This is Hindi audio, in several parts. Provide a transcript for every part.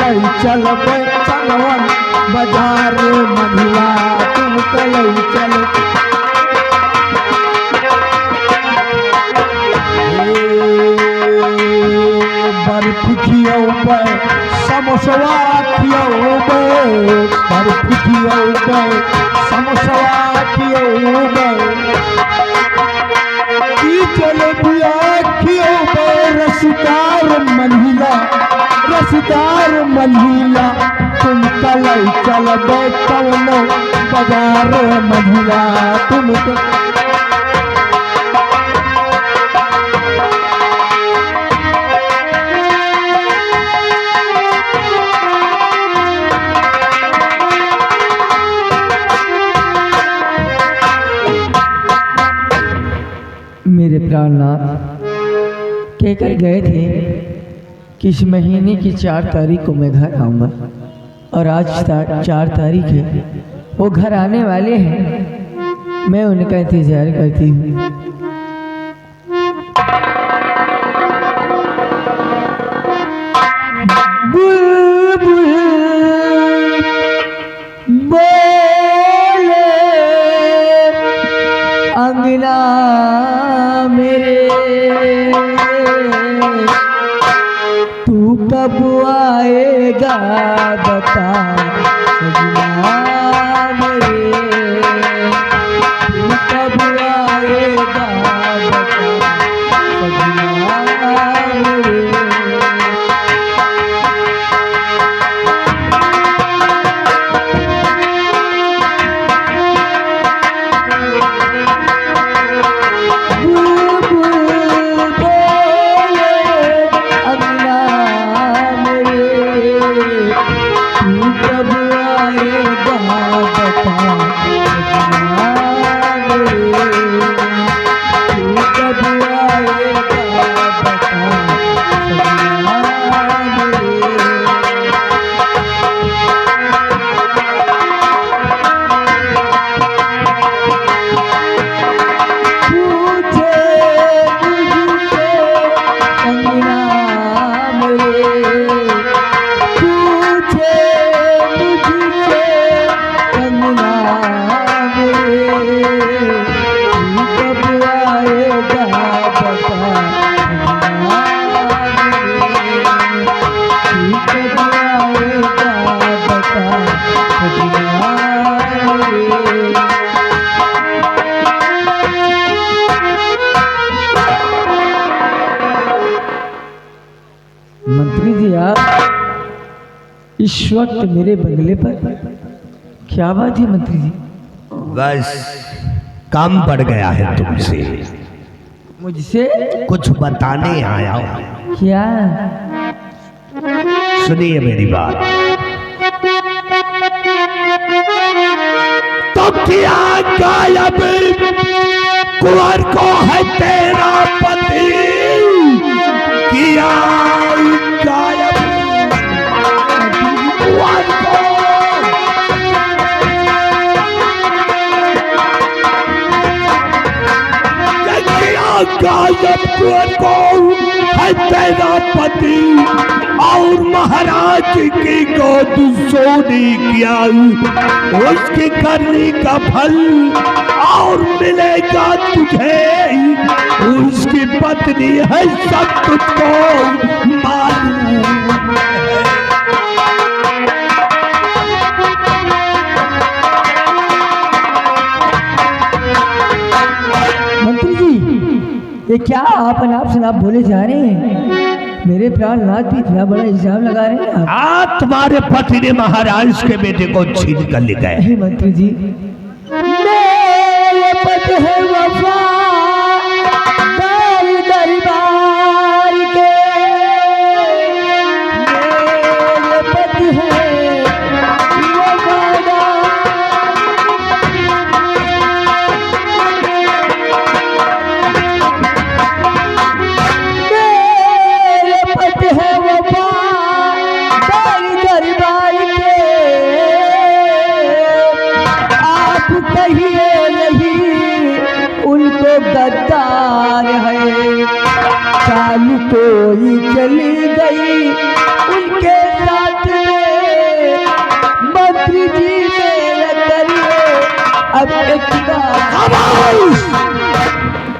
कलई चल चलवन बाजार महिला तुम कलई चल। बर्फ खियौबे समोसवा खियौबे बर्फ खियौबे समोसवा खियौबे की जलेबिया खियौबे रसदार महिला तुम कलई चलबे कवनो बाजार महिला तुम। मेरे प्राणनाथ कहकर गए थे कि इस महीने की 4 तारीख को मैं घर आऊँगा और आज 4 तारीख है, वो घर आने वाले हैं, मैं उनका इंतजार करती हूँ। अंगना मेरे तू कब आएगा बता सजना मेरे तू कब आएगा बता सजना मेरे। मंत्री जी आप इस वक्त मेरे बंगले पर, क्या बात है मंत्री जी? बस काम पड़ गया है तुमसे, मुझसे कुछ बताने आया हूं। क्या? सुनिए मेरी बात। तो क्या गायब कुंवर को है तेरा पति, किया गायब कुंवर को। किया गायब कुंवर को है तेरा पति, और महाराज की गोद सोनी किया उसकी करनी का फल, और मिलेगा तुझे उसकी पत्नी है सब तुझको मालूम है। मंत्री जी ये क्या आप शनाब बोले जा रहे हैं? मेरे प्राणनाथ भी इतना बड़ा इल्जाम लगा रहे हैं आप। तुम्हारे पति ने महाराज के बेटे को छीन कर ले गए। नहीं मंत्री जी, मेरे पति है वफा दरबार के, मेरे पति है वफादार। मेरे पति है वफा दरबार के,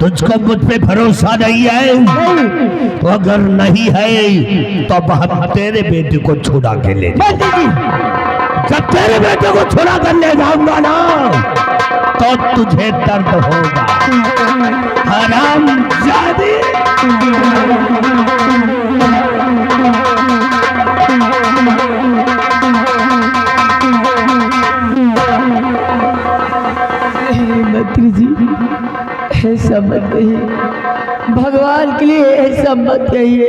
तुझको मुझ पे भरोसा नहीं है? नहीं। तो अगर नहीं है तो अब हम तेरे बेटे को छुड़ा के ले जाएंगे। बंटी जी, जब तेरे बेटे को छुड़ा कर ले जाऊंगा ना तो तुझे दर्द होगा। हराम जादी। मंत्री जी, ऐसा मत कहिए, भगवान के लिए ऐसा मत कहिए।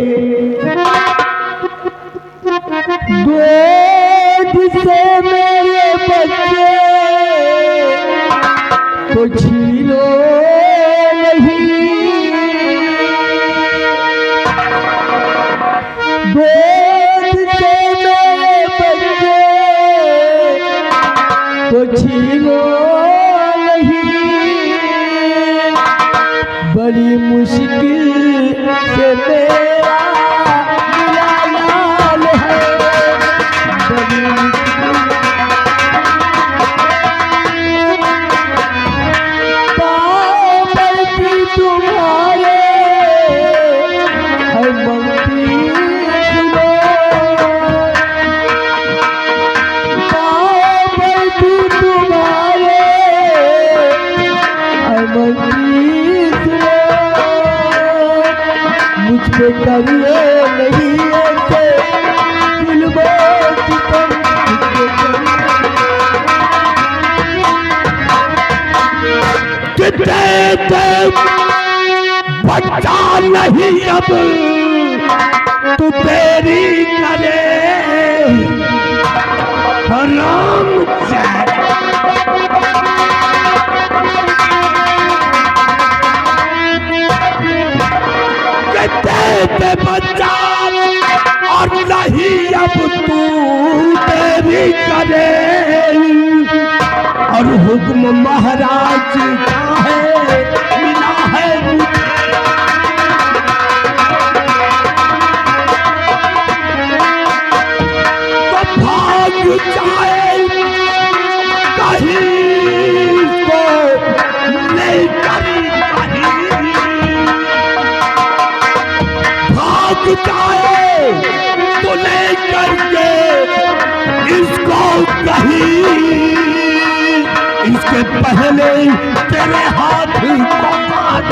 दूध से मेरे बच्चे को छीनो नहीं, दूध से मेरे बच्चे को छीनो नहीं, बड़ी मुश्किल से मेरा लाल है, बड़ी पाँव पड़ती तुम्हारे है मंत्री सुनो, पाँव पड़ती तुम्हारे है मंत्री सुनो, मुझ पे करिए नहीं ऐसे जुल्मों सितम, मुझ पे बच्चा नहीं अब तू तेरी करे। हराम जादी। कहते बच्चा और नहीं अब तू तेरी करे। और हुक्म महाराज का है मिला है मुझे। तो भाग जाए कहीं को लेकर कहीं, भाग जाए तो लेकर के इसको कहीं, इसके पहले तेरे हाथ को काट।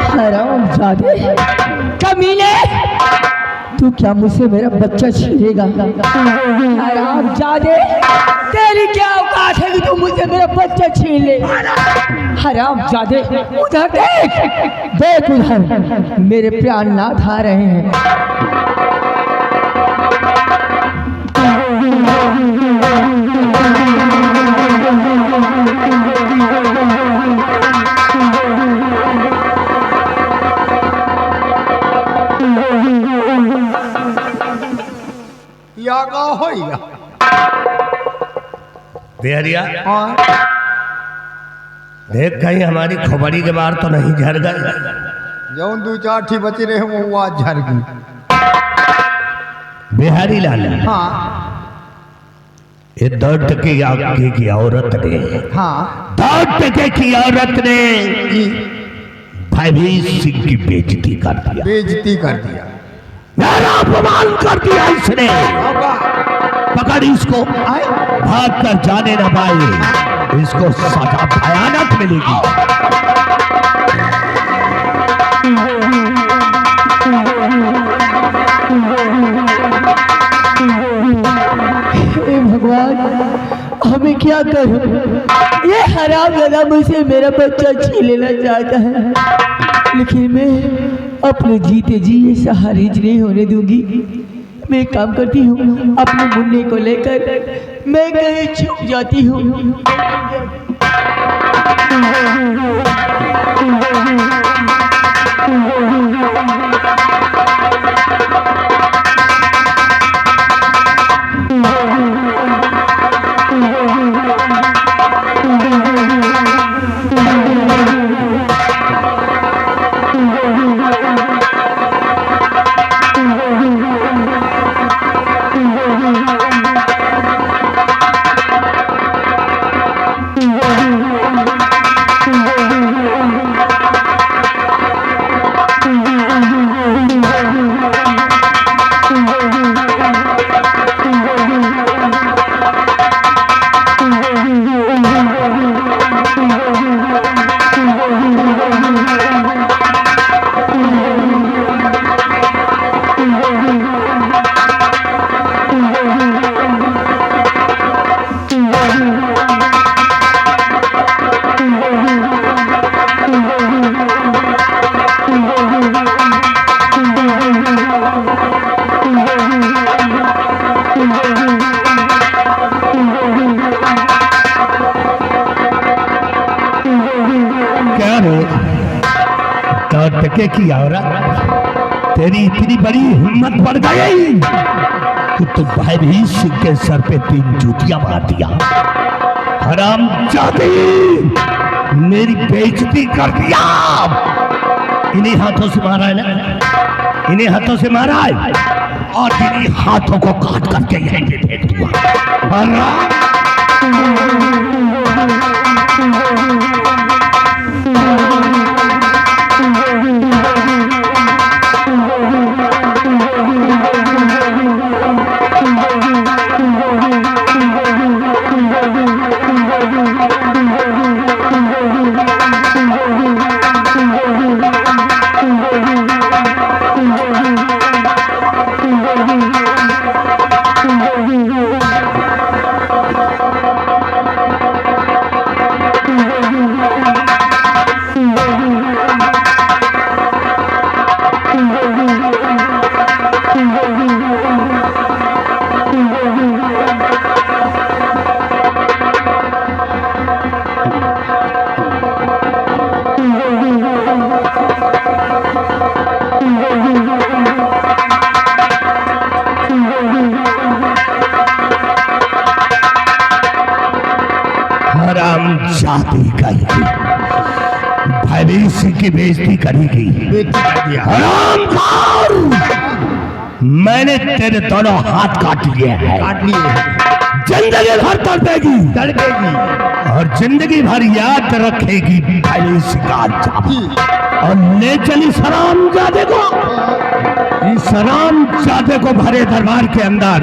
हराम जादे कमीने, तू क्या मुझसे मेरा बच्चा छीनेगा? हराम जादे, तेरी क्या औकात है कि तू मुझसे मेरा बच्चा छीन ले? हराम जादे, उधर देख, देख उधर, मेरे प्राणनाथ आ रहे हैं। यागा होइगा देहरिया, हाँ देख कहीं हमारी खोपड़ी के बाहर तो नहीं झड़ गए। जौन दो चार ठी बचे रहे वो आज झड़ गई। बिहारी लाल, हाँ ये दौड़ टके आगे की औरत ने, हाँ दौड़ टके की औरत ने भयभीत सिंह की बेइज्जती कर दिया, बेइज्जती कर दिया। मेरा अपमान कर दिया इसने। पकड़ इसको, भाग कर जाने न पाए, इसको सजा भयानक मिलेगी। हे भगवान, हमें क्या करूं? ये हरामज़ादा मुझसे मेरा बच्चा छीन लेना चाहता है, लेकिन मैं अपने जीते जी ये सहारिज नहीं होने दूंगी। मैं एक काम करती हूँ, अपने मुन्ने को लेकर मैं कहीं छुप जाती हूँ। टके की औरत, तेरी इतनी बड़ी हिम्मत बढ़ गई कि तू भैरवी सिंह के सर पे 3 जूतियां मार दिया। हरामजादी, मेरी बेइज्जती कर दिया। इन्हीं हाथों से मारा है ना, इन्हीं हाथों से मारा है, और इन्हीं हाथों को काट करके यहीं पे फेंक दिया। हरामजादी कहेगी, भैरवी सिंह की बेइज्जती करेगी। हरामखोर, मैंने तेरे दोनों हाथ काट लिए हैं। काट लिए, जिंदगी भर तड़पेगी, तड़पेगी, और जिंदगी भर याद रखेगी भैरवी सिंह का अंजाम। और ले चली हरामजादे को, इस हरामजादे को भरे दरबार के अंदर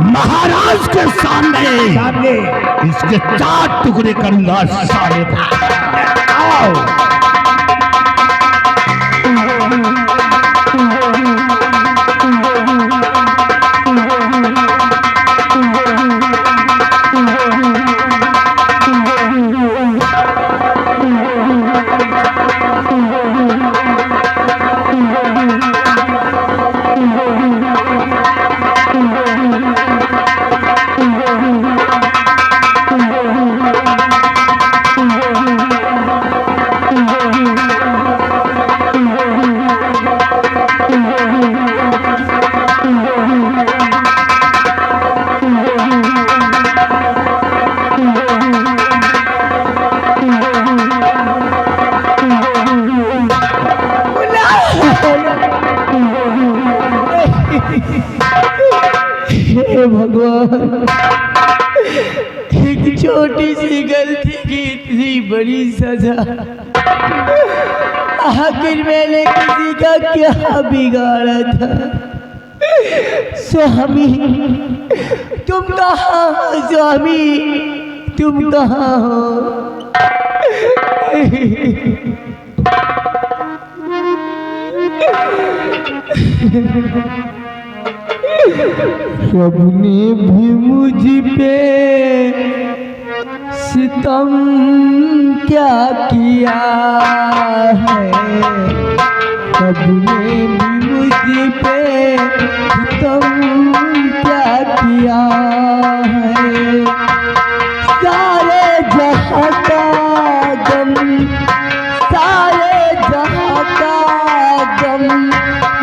महाराज के सामने इसके 4 टुकड़े करूंगा। सारे आओ। हे भगवान, एक छोटी सी गलती की इतनी बड़ी सजा। आखिर मैंने किसी का क्या बिगाड़ा था? स्वामी, तुम कहाँ हो? स्वामी, तुम कहाँ हो? सबने भी मुझ पे सितम क्या किया है? सबने भी मुझ पे सितम क्या किया है? सारे जहाँ का गम, सारे जहाँ का गम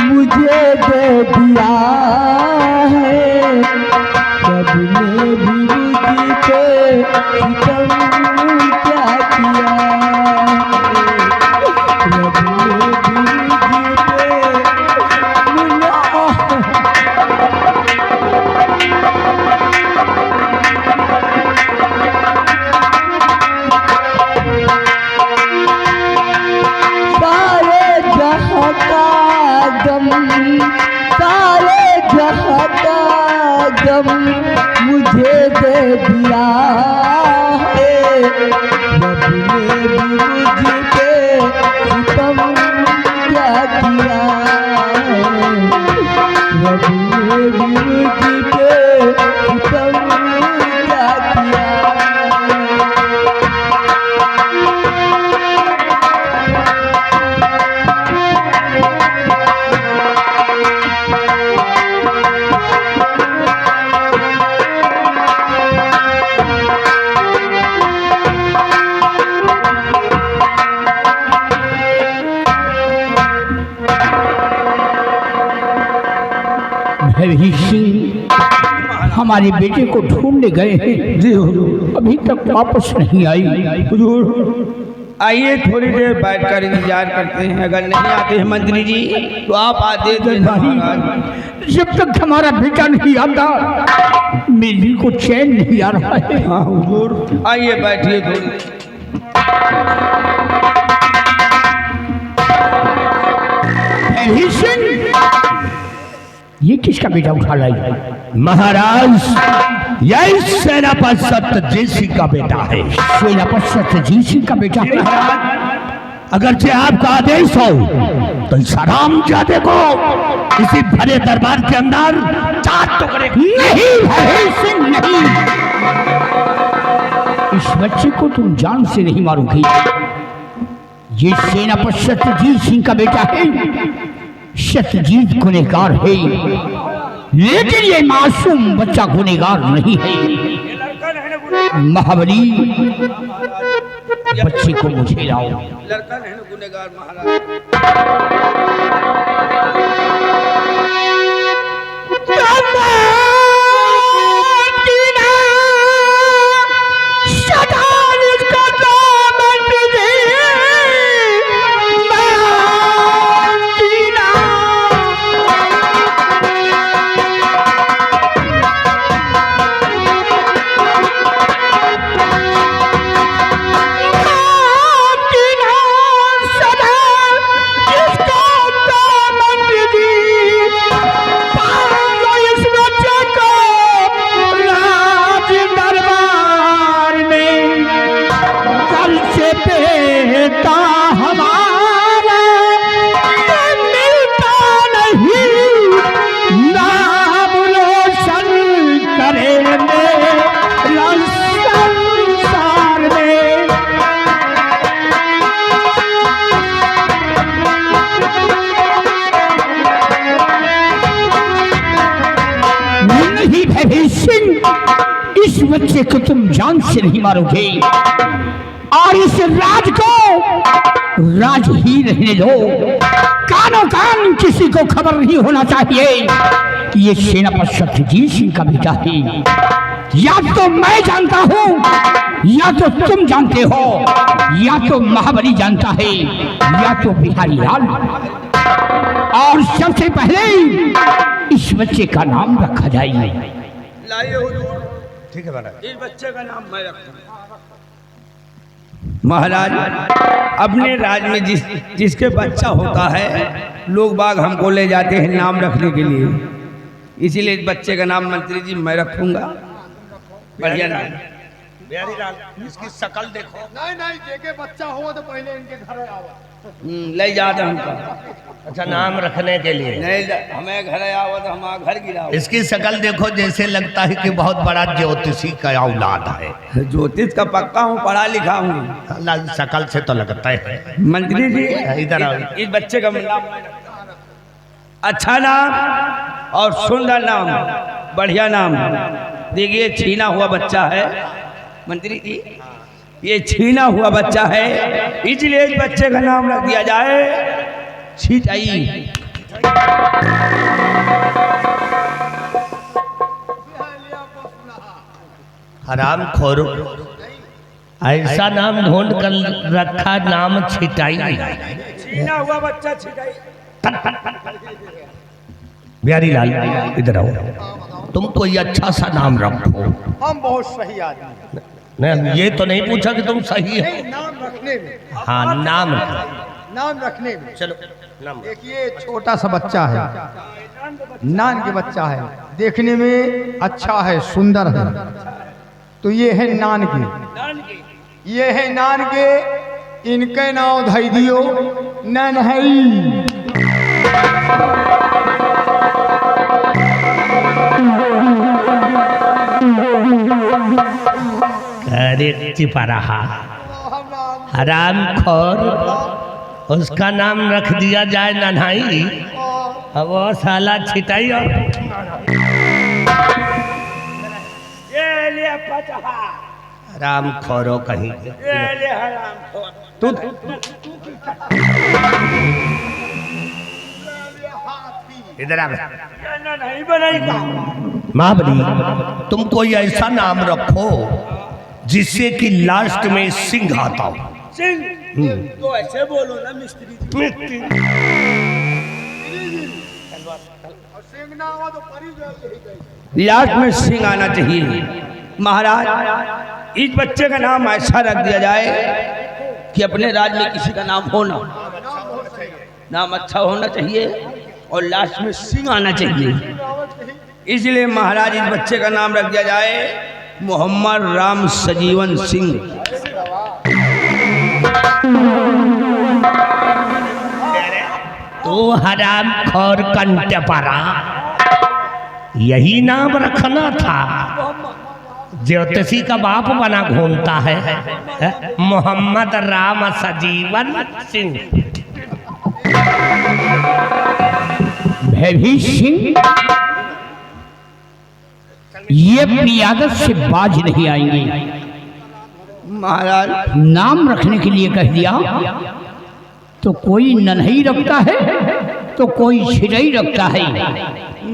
मुझे दे दिया है। सबने भी मुझ पे सितम क्या किया है? सबने भी मुझ पे सारे जहाँ का गम, सारे जहाँ का गम मुझे दे दिया है। सबने भी मुझ पे सितम क्या किया है? मेरी मुझ पे सितम क्या किया। भैभी सिंह हमारे बेटे को ढूंढने गए हैं जी, अभी तक वापस नहीं आई। हुजूर आइए थोड़ी देर बैठकर इंतजार करते हैं, अगर नहीं आते हैं मंत्री जी तो आप आदेश दें महाराज। जब तक हमारा बेटा नहीं आता मेरे दिल को चैन नहीं आ रहा है। हाँ हुजूर आइए बैठिए थोड़ी। भैभी सिंह ये किसका बेटा उठा लाई? महाराज यही सेनापति सत्यजीत सिंह का बेटा है। सेनापति सत्यजीत सिंह का बेटा है। अगरचे आपका आदेश हो तो इस हरामजादे को इसी भरे दरबार के अंदर 4 टुकड़े। नहीं भैभी सिंह नहीं, इस बच्चे को तुम जान से नहीं मारोगी। ये सेनापति सत्यजीत सिंह का बेटा है। सत्यजीत गुनहगार है लेकिन ये मासूम बच्चा गुनहगार नहीं है। महाबली बच्चे को मुझे लाओ। लड़का नहीं गुनहगार महाराज। इस बच्चे को तुम जान से नहीं मारोगे और इस राज को राज ही रहने दो। कानो कान किसी को खबर नहीं होना चाहिए कि ये सेनापति सत्यजीत सिंह का बेटा है। या तो मैं जानता हूँ या तो तुम जानते हो या तो महाबली जानता है या तो बिहारी लाल। और सबसे पहले इस बच्चे का नाम रखा जाए। लाइए हुजूर। ठीक है महाराज। इस बच्चे का नाम मैं रखूंगा। महाराज अपने राज में जिसके बच्चा होता है लोग बाग हमको ले जाते हैं नाम रखने के लिए, इसीलिए इस बच्चे का नाम मंत्री जी मैं रखूंगा। बढ़िया नाम। बिहारी लाल इसकी शकल देखो। नहीं नहीं जेके बच्चा हो तो पहले इनके घर आओ। ले जाते हमको। अच्छा नाम रखने के लिए नहीं हमें घर आओ तो हम घर गिराओ। इसकी शकल देखो, जैसे लगता है कि बहुत बड़ा ज्योतिषी का औलाद है। ज्योतिष का पक्का हूँ, पढ़ा लिखा हूँ। शकल से तो लगता है। मंत्री जी इधर आओ। इस बच्चे का नाम अच्छा नाम और सुंदर नाम, बढ़िया नाम। देखिए छीना हुआ बच्चा है मंत्री जी, ये छीना हुआ बच्चा है, इसलिए इस बच्चे का नाम रख दिया जाए छिटाई। हराम खोरो, ऐसा नाम ढूंढ कर रखा, नाम छिटाई। छीना हुआ बच्चा छिटाई। बिहारी लाल इधर आओ, तुम कोई अच्छा सा नाम रखो। हम बहुत सही आदमी। नहीं ये तो नहीं पूछा कि तुम सही है। नाम रखने में, हाँ नाम नाम रखने में। चलो नाम। देखिए छोटा सा बच्चा है, नान के बच्चा है, देखने में अच्छा है, सुंदर है। तो ये है नान के, ये है नान के, इनके नाम धई दियो ननहई। अरे चिपा रहा हराम खोर, उसका नाम रख दिया जाए नन्हाई, अब वो साला छिटाई और ये ले पचहा, हराम खोरो कहीं के। ये ले हराम खोर। तू इधर आ, ये नहीं बनाई का। महाबली तुम कोई ऐसा नाम रखो जिससे कि लास्ट में सिंह आता हो। सिंह तो ऐसे बोलो ना मिस्त्री जी। लास्ट में सिंह आना चाहिए। महाराज इस बच्चे का नाम ऐसा रख दिया जाए कि अपने राज्य में किसी का नाम होना, नाम अच्छा होना चाहिए और लास्ट में सिंह आना चाहिए। इसलिए महाराज इस बच्चे का नाम रख दिया जाए मोहम्मद राम सजीवन सिंह। तो हराम खोर कंटपरा, यही नाम रखना था। ज्योतिषी का बाप बना घूमता है, मोहम्मद राम सजीवन सिंह। भैभी सिंह ये अपनी आदत से बाज नहीं आएंगे। महाराज नाम रखने के लिए कह दिया तो कोई नन्ही रखता है, तो कोई छिड़ई रखता है,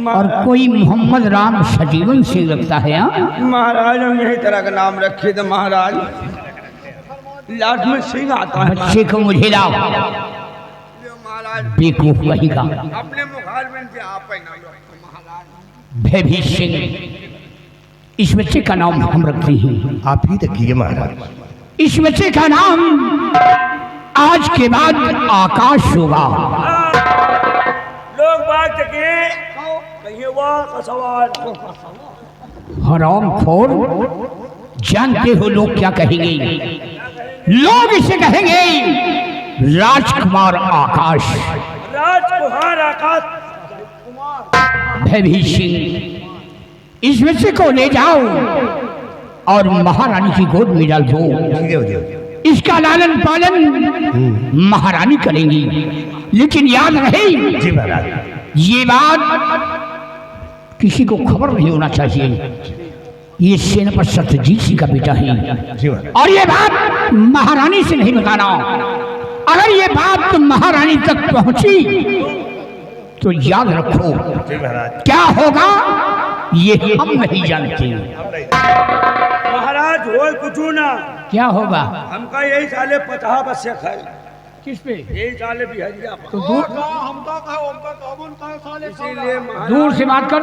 और कोई मोहम्मद राम सजीवन सिंह रखता है। महाराज हम यही तरह का नाम रखे थे महाराज, लास्ट में सिंह आता है। बच्चे को मुझे लाओ, महाराज बेवकूफ कहीं का। अपने मुखारबिन से आप ही नाम रखो महाराज। भैभी सिंह इस बच्चे का नाम हम रखते हैं। आप ही रखिए महाराज। इस बच्चे का नाम आज के बाद आकाश होगा। लोग बात के कहिए वाह का सवाल। हराम खोर, जानते हो लोग क्या कहेंगे? लोग इसे कहेंगे राजकुमार आकाश। राजकुमार आकाश। भैभी सिंह इस बच्चे को ले जाओ और महारानी की गोद में डाल दो। इसका लालन पालन महारानी करेंगी, लेकिन याद रहे जी महाराज, ये बात किसी को खबर नहीं होना चाहिए। ये सेनापति सत्यजीत सिंह का बेटा है, जी महाराज। और ये बात महारानी से नहीं बताना। अगर ये बात महारानी तक पहुंची तो याद रखो जी महाराज। क्या होगा ये हम नहीं जानते। महाराज हो कुछ ना, क्या होगा? हमका यही साले 50 बच्चे खाए। किस पे? यही साले बिहरिया तो दूर इसीलिए दूर से बात कर।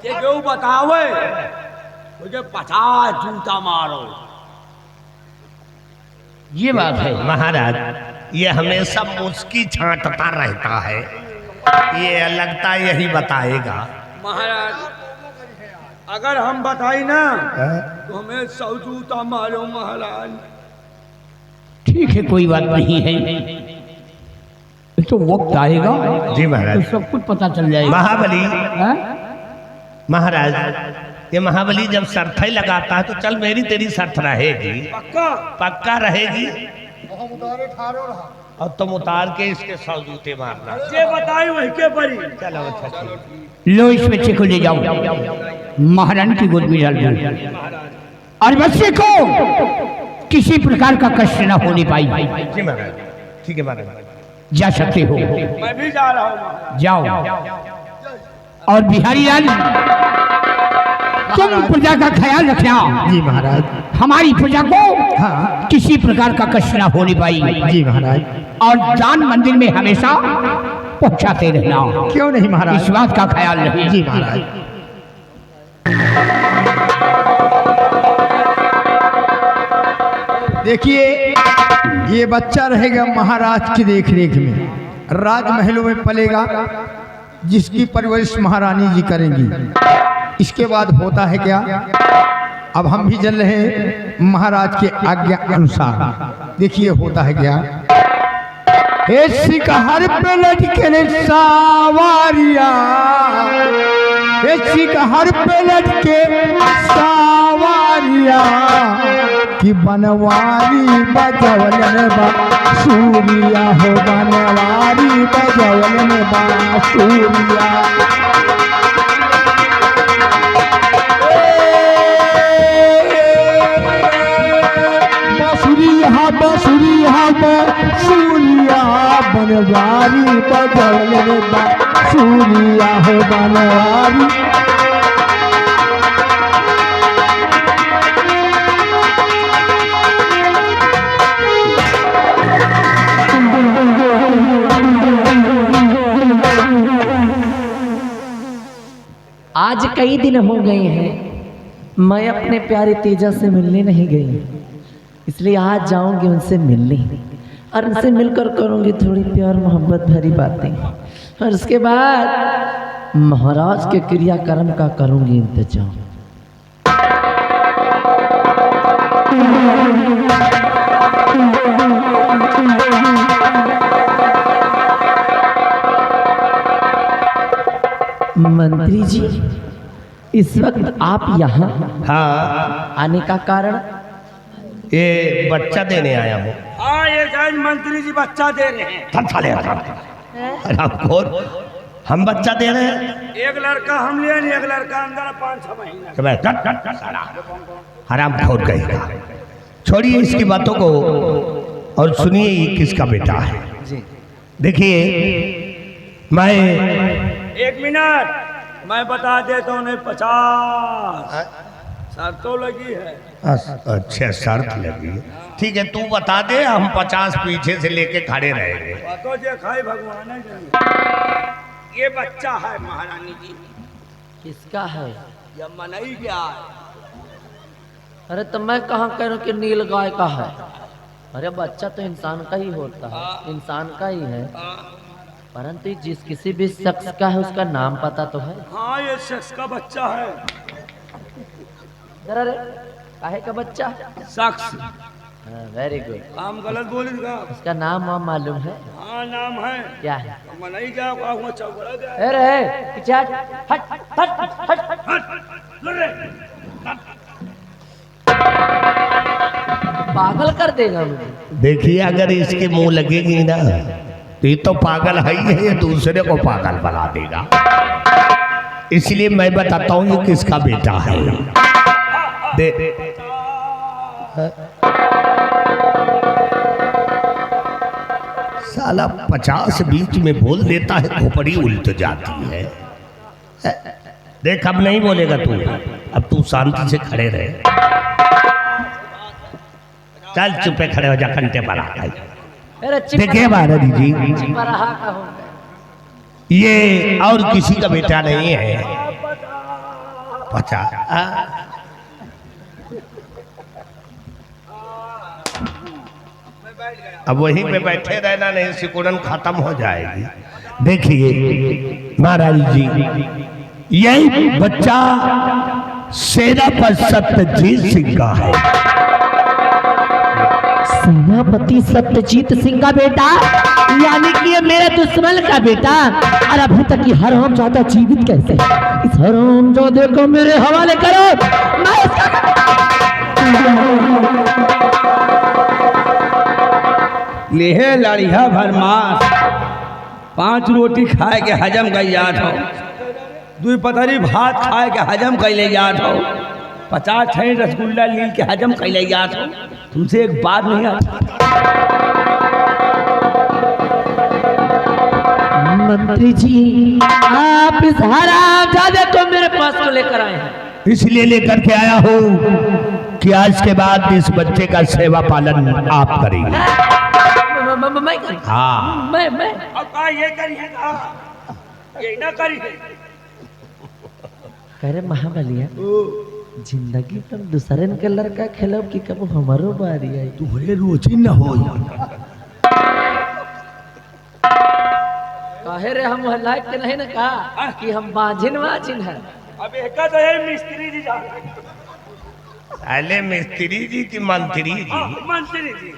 ये जो बतावे मुझे 50 जूता मारो। ये बात है महाराज, ये हमेशा मुस्की छांटता रहता है, ये लगता यही बताएगा। महाराज अगर हम बताई ना तो हमें 100 जूता मारो महाराज। ठीक है, कोई बात नहीं है, तो वक्त आएगा जी तो महाराज। सब कुछ पता चल जाएगा। महाबली हैं? महाराज, ये महाबली जब शर्त ही लगाता है तो चल मेरी तेरी शर्त रहेगी, पक्का पक्का रहेगी। और तुम उतार के इसके 100 जूते मारना। ये बताई वही के परी। चलो अच्छा ठीक। लो इस बच्चे को ले जाओ, महारानी की गोद में डाल दो, और बच्चे को किसी प्रकार का कष्ट न होने पाई। जी महाराज, ठीक है महाराज। जा सकते हो, मैं भी जा रहा हूँ महाराज। जाओ। और बिहारी लाल तुम प्रजा का ख्याल रखना। जी महाराज। हमारी प्रजा को हाँ किसी प्रकार का कष्ट न होने पाई। जी महाराज। और दान मंदिर में हमेशा पहुंचाते रहना। क्यों नहीं महाराज? इस बात का ख्याल रहे। जी महाराज। देखिए ये बच्चा रहेगा महाराज की देखरेख में, राजमहलों में पलेगा, जिसकी परवरिश महारानी जी करेंगी। इसके बाद होता है क्या, अब हम भी चल रहे हैं महाराज के आज्ञा अनुसार। देखिए होता है क्या, हे शिखर पे लटके सावारिया, हे शिखर पे लटके सवारिया कि बनवारी बजवलन बांसुरिया हो बनवारी बजवलन बांसुरिया। बांसुरिया बांसुरिया बनवारी बजवलन बांसुरिया हो बनवारी। आज कई दिन हो गए हैं मैं अपने प्यारे तेजा से मिलने नहीं गई, इसलिए आज जाऊंगी उनसे मिलने और उनसे मिलकर करूंगी थोड़ी प्यार मोहब्बत भरी बातें, और उसके बाद महाराज के क्रियाक्रम का करूंगी इंतजाम। मंत्री जी, इस वक्त आप यहाँ हाँ, आने का कारण? ये बच्चा देने आया हूँ। हाँ, ये शायद मंत्री जी बच्चा दे रहे हैं। थम साले हरामखोर, हम बच्चा दे रहे हैं। एक लड़का हम लिए नहीं, एक लड़का अंदर 5-6 महीना। हरामखोर कहेगा। छोड़िए इसकी बातों को और सुनिए ये किसका बेटा है। देखिए मैं 1 मिनट मैं बता देता हूँ। 50 शर्तों लगी है। अच्छा, शर्त लगी है। ठीक है, तू बता दे, हम 50 पीछे से लेके खड़े रहेंगे। तो जे खाई भगवान है जाने। ये बच्चा है महारानी जी। किसका है? ये मनई गया है। अरे तो मैं कहाँ कह रहा हूँ कि नील गाय का है? अरे बच्चा तो इंसान का ही होता है, इंसान का ही है, परंतु जिस किसी भी शख्स का है उसका नाम पता तो है। हाँ, ये शख्स का बच्चा है। अरे काहे का बच्चा? शख्स। Very good. हम गलत बोलेगा। उसका नाम वाम मालूम है? हाँ, नाम है। क्या है? मनई गया हुआ चौबड़ा गया। अरे पीछे हट हट हट हट हट। पागल कर देगा मुझे। देखिए अगर इसके मुंह लगेगी ना तो ये तो पागल है ही है, ये दूसरे को पागल बना देगा। इसलिए मैं बताता हूँ ये किसका बेटा है। साला 50 बीच में बोल देता है, खोपड़ी उल्ट जाती है। देख अब नहीं बोलेगा तू, अब तू शांति से खड़े रहे। चल चुपे खड़े हो जा, घंटे पर आ गए। देखिए महारानी जी, ये और किसी का बेटा नहीं है। 50 अब वहीं पे बैठे रहना, नहीं सिकुड़न खत्म हो जाएगी। देखिए महारानी जी, यही बच्चा सेनापति सत्यजीत सिंह का है। सेनापति सत्यजीत सिंह का बेटा, यानी कि ये मेरे दुश्मन का बेटा। और अभी तक ये हरामजादा जीवित कैसे? इस हरामजादे को मेरे हवाले करो, मैं इसका लेहे लड़िया भरमास 5 रोटी खाए के हजम कर याद हो, 2 पतरी भात खाए के हजम कर ले याद हो, 50 ठे रसगुल्ला लील के हजम कर ले याद हो। तुमसे एक बात नहीं आती। मंत्री जी, आप इस हरामजादे को मेरे पास को लेकर आए हैं। इसलिए लेकर के आया हूँ कि आज के बाद इस बच्चे का सेवा पालन आप करेंगे। मैं करी? हाँ, मैं अब कहा ये करिए, ये ना करिए। कह रहे महाबलिया, जिंदगी पर दूसरे के लड़का खेलब कि कब हमारो बारी आई? तुम्हारे रोजी न हो। कहे रे हम लायक के नहीं ना कहा कि हम बाजिन वाजिन है। अब एक तो है मिस्त्री जी जा रहे हैं। पहले मिस्त्री जी की मंत्री जी। मंत्री जी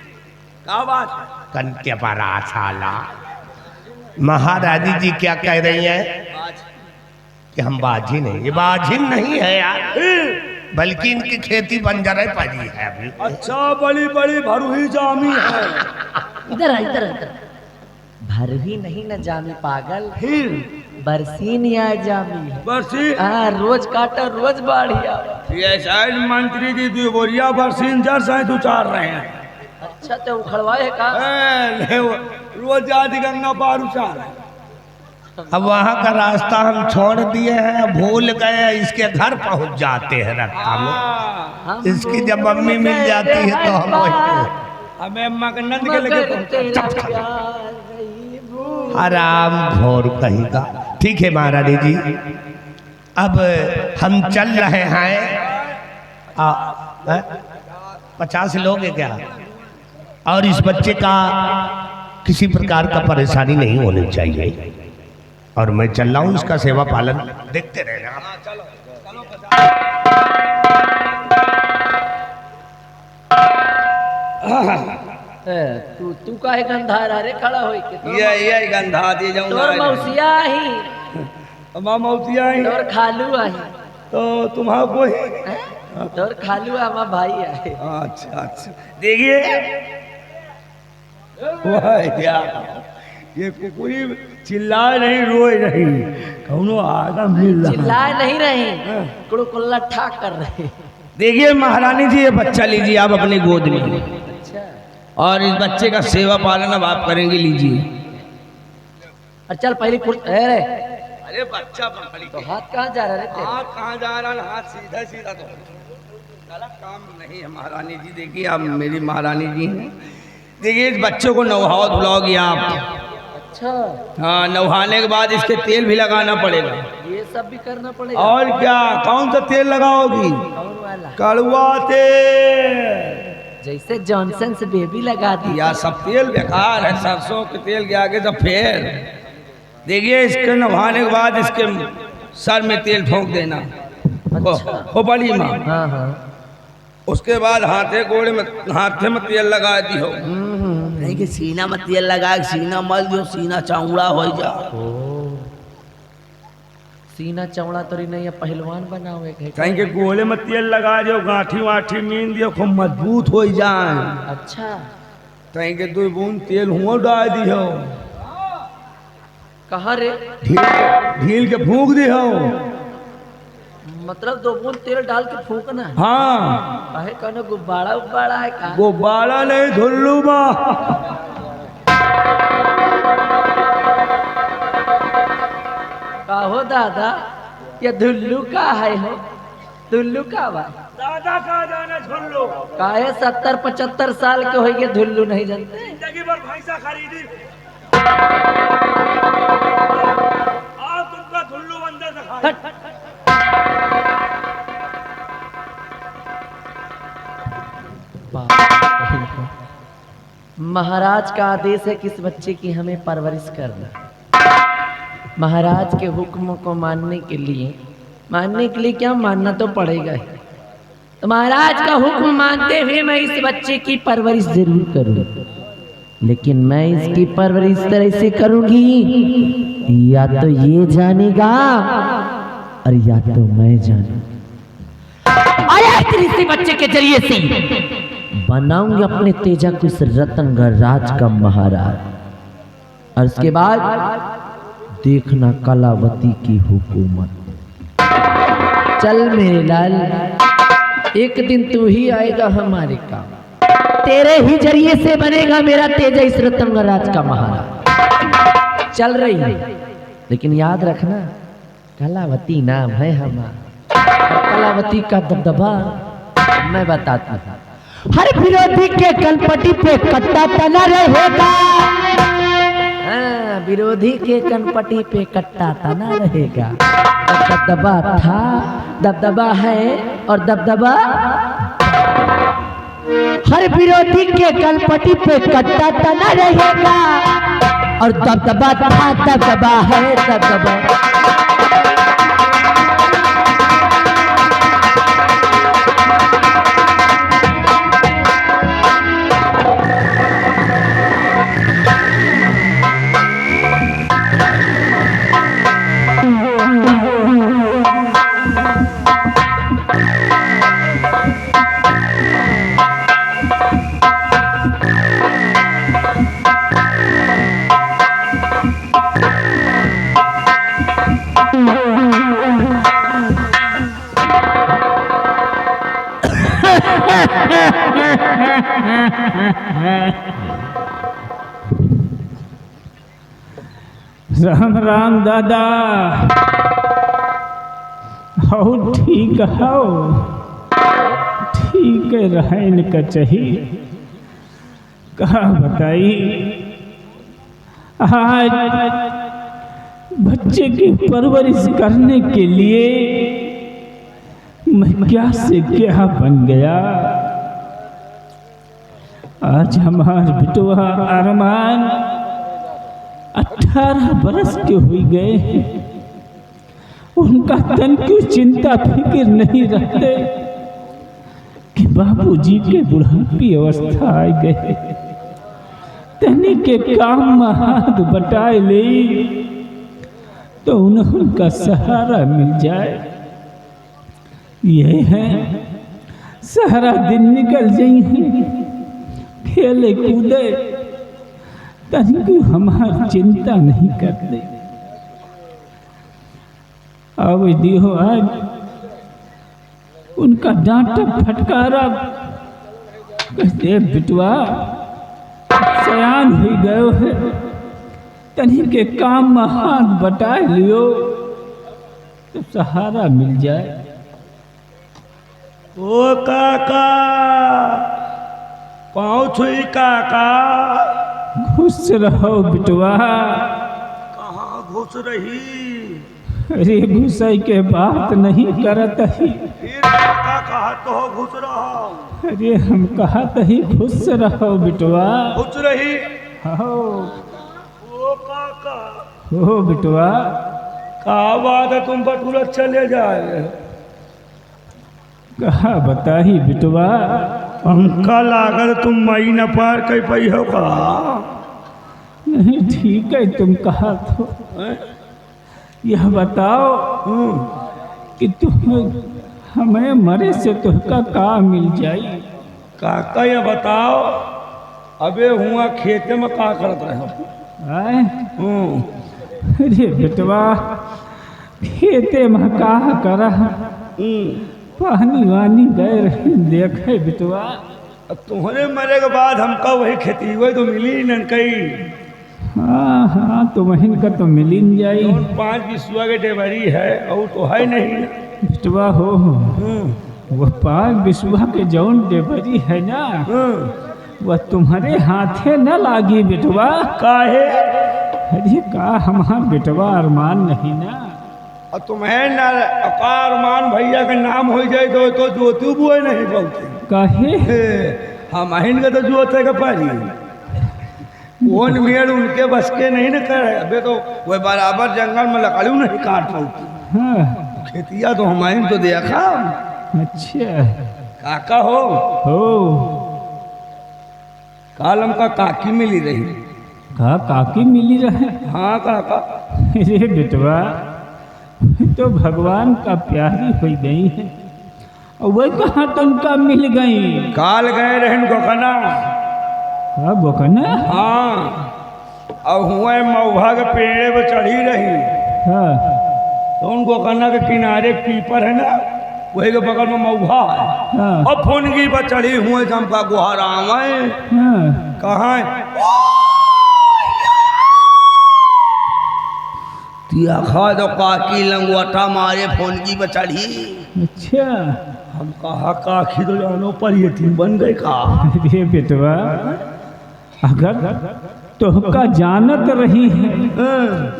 क्या बात है? कंटे परा साला। महारानी जी क्या कह रही हैं कि हम बाजिन हैं? ये बाजिन नहीं है यार, बल्कि इनकी खेती बंजर पड़ी है अभी। अच्छा बड़ी बड़ी भरूही जामी है। इधर आ, इधर आ, इधर आ। भरवी नहीं न जामी पागल, फिर बरसीन या जामी है। बरसी हाँ, रोज काटा रोज बढ़िया। ये शायद मंत्री जी दो बोरिया बरसीन जर से उतार रहे हैं। अच्छा तो उखड़वाए का? रोज आदि गंगा पार उतार रहे हैं। अब वहाँ का रास्ता हम छोड़ दिए हैं, भूल गए, इसके घर पहुँच जाते हैं रास्ता में। इसकी जब मम्मी मिल जाती है तो हम वही हमें मगनंद के लगे आराम घोर कहेगा। ठीक है महारानी जी, अब हम चल रहे हैं। 50 लोग हैं क्या? और इस बच्चे का किसी प्रकार का परेशानी नहीं होनी चाहिए, और मैं चल रहा हूँ, इसका सेवा पालन देखते रहना। तू काहे गंधा रे खड़ा होई के? ये गंधा दे जाऊंगा। तोर मौसिया ही, मां मौतिया ही तोर खालू आई, तो तुम्हारा कोई। तोर खालू हमा भाई आए। अच्छा अच्छा, देखिए वाह क्या ये कुकुरी चिल्लाए नहीं, रोए नहीं, कौनो आगा मिल रहा। चिल्लाए नहीं रहे, कुड़कुल्ला ठाक कर रहे। देखिए महारानी जी, ये बच्चा लीजिए आप अपनी गोद में, अच्छा, और इस बच्चे का सेवा पालन अब आप करेंगे। लीजिए। और चल पहले अरे अरे बच्चा पकड़ी तो हाथ कहाँ जा रहा है? हाथ कहाँ जा रहा है? हाथ सीधा सीधा तो साला काम नहीं है महारानी जी। देखिए आप मेरी महारानी जी हैं। देखिए इस बच्चे को नहाओ धुलाओगे आप। अच्छा, हाँ, नहाने के बाद इसके तेल भी लगाना पड़ेगा। ये सब भी करना पड़ेगा। और क्या? कौन सा तेल लगाओगी? कौन वाला? कड़वा तेल। जैसे जॉनसन से बेबी लगा दी। या सब तेल बेकार है, सरसों के तेल के आगे तो फेर। देखिए इसके नहाने के बाद इसके सर में तेल ठोक देना। अच्छा। खोपड़ी में। हाँ हाँ। उसके बाद हाथे गोड़े में, हाथे में तेल लगा दी हो। नहीं कि सीना में तेल लगा, सीना मल जो सीना चौड़ा हो जा। सीना चौड़ा तो नहीं, पहलवान बनाओ एक है। कहीं के गोले में तेल लगा दो, गांठी वाठी मीन दियो, खूब मजबूत हो जाए। अच्छा, कहीं के 2 बूंद तेल हुआ डाल दियो, कहाँ रे? ढील के फूंक दियो। मतलब 2 बूंद तेल डाल के फूकना है? हाँ, काहे कौनो गुब्बारा उब्बारा है का? गुब्बारा नहीं, धुल्लू बा। का हो दादा, ये धुल्लू का है हो? धुल्लू का बा? दादा का जाने धुल्लू। काहे 70-75 साल के हो गए धुल्लू नहीं जानते? जिंदगी भर भैंसा खरीदी। आज तुमका धुल्लू अंदर से खाए। हट। महाराज का आदेश है कि इस बच्चे की हमें परवरिश करना। महाराज के हुक्म को मानने के लिए क्या मानना तो पड़ेगा ही। तो महाराज का हुक्म मानते हुए मैं इस बच्चे की परवरिश जरूर करूँ, लेकिन मैं इसकी परवरिश तरह से करूंगी, या तो ये जानेगा और या तो मैं जानूंगा। और इसी बच्चे के जरिए से बनाऊंगी अपने तेजा को इस रतनगढ़ राज का महाराज, और उसके बाद देखना कलावती की हुकूमत। चल मेरे लाल, एक दिन तू ही आएगा हमारे काम, तेरे ही जरिए से बनेगा मेरा तेजा इस रतनगढ़ राज का महाराज। चल रही है, लेकिन याद रखना कलावती नाम है हमारा, और कलावती का दबदबा मैं बताता हूँ। हर विरोधी के कनपटी पे कट्टा तना रहेगा। हाँ, विरोधी के कनपटी पे कट्टा तना रहेगा। दबदबा था, दबदबा है, और दबदबा। हर विरोधी के कनपटी पे कट्टा तना रहेगा, और दबदबा था, दबदबा है, दबदबा। राम राम दादा। हो ठीक हो, ठीक रहन का चाहिए। कहा बताई आज बच्चे की परवरिश करने के लिए मैं क्या से क्या बन गया। आज हमारे बिटवा अरमान 18 बरस के हो गए हैं। उनका तन क्यों चिंता फिक्र नहीं रहते कि बाबूजी के बुढ़ापी अवस्था आ गए। तनी के काम में हाथ बटाए ले तो उन्हें उनका सहारा मिल जाए। ये है सारा दिन निकल जाइए खेले कूदे, तनिको हमारी चिंता नहीं करते। अब दियो आज उनका डांटा फटकारा कहते बिटवा सयान हो गयो है, तनी के काम में हाथ बटा लियो तो सहारा मिल जाए। ओ काका, पाँव छुई काका। खुश रहो बिटवा। कहाँ घुस रही? अरे घुसाई के बात नहीं करत ही। फिर काका कहा तो घुस रहा। अरे हम कहा ही खुश रहो बिटवा। घुस रही हो ओ काका। हो बिटवा। का बात है, तुम बटूरा चले जाए। कहा बताही बिटवा। हमका लागत तुम मई न पार कर पाई हो का। नहीं ठीक है, तुम कहा तो यह बताओ कि तुम हमें मरे से तुमका का मिल जाई। काका ये बताओ, अबे हुआ खेते में का करत रहे? आए अरे बिटवा खेते में का करा, पानी वानी गए रहे देखे बिटवा। अब तुम्हारे मरे के बाद हमका वही खेती हुई तो मिली न कई। हाँ हाँ तो महीन का तो मिल ही जाई। 5 बिस्वा के डेबरी है और तो है नहीं ना। बिटवा हो वह 5 बिस्वा के जौन डेबरी है ना, वह तुम्हारे हाथे न लागी बिटवा। काहे? अरे का हमारा बिटवा अरमान नहीं ना। और तुम्हें न अकारमान भैया का नाम हो जाए तो जोतू बुए नहीं बोलते। काहे? हम अहिन का तो जोते का पारी कौन मेड़ उनके बस के नहीं न करे। अबे तो वह बराबर जंगल में लकड़ू नहीं काट पाती। हाँ खेतिया तो हमारे तो देखा। अच्छा काका हो कालम का काकी मिली रही। का काकी मिली रहे? हाँ काका। अरे बिटवा तो भगवान का प्यारी हो गई है और वह कहाँ तुमका मिल गई? काल गए रहन गोकना। हाँ गोकना। हाँ और हुआ मऊहा के पेड़े पर चढ़ी रही। हाँ तो उन गोकना के किनारे पीपर है ना, वही के बगल में मऊहा है। हाँ अब फोनगी पर चढ़ी हुए चंपा गुहाराम है। हाँ कहाँ तिया खा तो काकी लंगोटा मारे फोनगी पर चढ़ी। अच्छा हम कहा काकी तो जानो पर यतीम बन गए का। अरे बेटवा अगर तोहका जानत रही है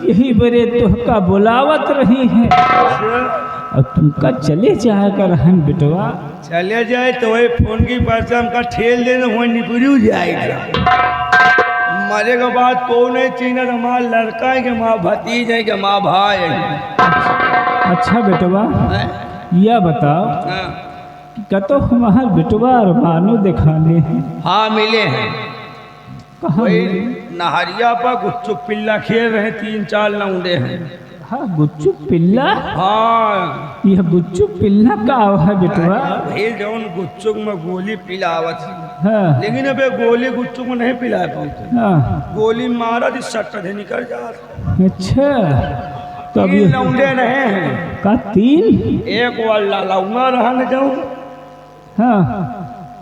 यही बरे तोहका बुलावत रही है और तुमका चले जाकर रहन बेटवा। चले जाए तो वही फोनगी पर से हमका ठेल देना हुआ निकलू जाएगा। मरे के बाद तो नहीं चीनत हमारा लड़का है कि माँ भतीज है कि माँ भाई है। अच्छा बेटवा यह बताओ हाँ। कतो हमारा बेटवा अरमानो दिखाने हैं? हाँ मिले हैं। कहाँ वही मिले? नहरिया पर गुच्चुप पिल्ला खेल रहे 3-4 लौंडे हैं। हाँ गुच्चू पिल्ला। हाँ यह गुच्चू पिल्ला का है बेटवा? भाई जौन गुच्चुक में गोली पिलावत थी, हाँ लेकिन अब गोली गुच्चुक में नहीं पिला पाते। हाँ गोली मारा थी सट्टा से निकल जाता। अच्छा तो अब 3 ये लौंडे रहे हैं। का 3? एक वाला लौंगा रहा न जाऊँ हाँ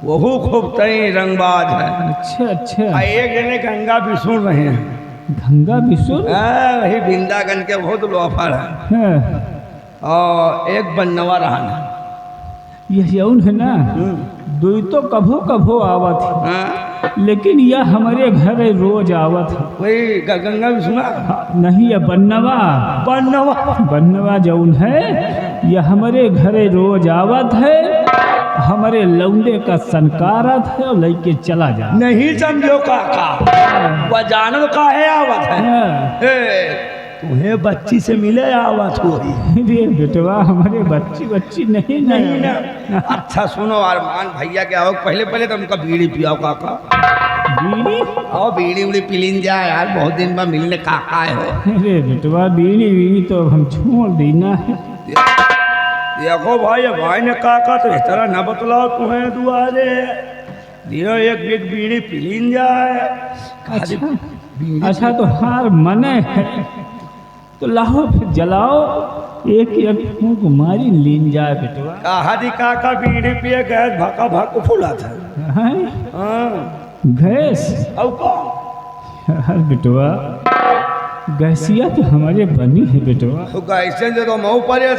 वहू खूब तई रंगबाज है। अच्छा अच्छा। एक जने गंगा भी सुन रहे हैं। गंगा विशुर। वही वृंदावन के बहुत लोफर है। हाँ, और एक बन्नवा रहन है। यह जौन है ना, दुई तो कभो कभो आवत है, हाँ, लेकिन यह हमारे घर रोज आवत है। वही गंगा भी सुना। नहीं, यह बन्नवा बन्नवा बन्नवा जौन है, यह हमारे घरे रोज आवत है, हमारे लौंडे का सनकारत है और लेके चला जा। नहीं समझो काका, वह जानव का है आवत है। हाँ। ए, तुम्हें बच्ची से मिले आवत हो। अरे बेटवा, हमारे बच्ची नहीं नहीं ना। अच्छा सुनो अरमान भैया के आओ, पहले पहले तो उनका बीड़ी पियाओ काका। बीड़ी? आओ बीड़ी उड़ी पिलीन जाए यार, बहुत दिन बाद मिलने काका है। अरे बेटवा, बीड़ी तो हम छोड़ देना है। देखो भाई ने काका तो इस तरह न बतलाओ तुम्हें दुआरे दियो, एक बीड़ी पिलीन जाए। अच्छा तो हार मने है तो लाओ फिर जलाओ, एक एक फूंक मारी लीन जाए बेटवा। कहा दी काका बीड़ी पिए गैस भाका भाक फूला था। हैं? हाँ, गैस? अब कौन यार बेटवा, गैसिया तो हमारे बनी है बेटवा। तो गैसे जो तो मऊ परे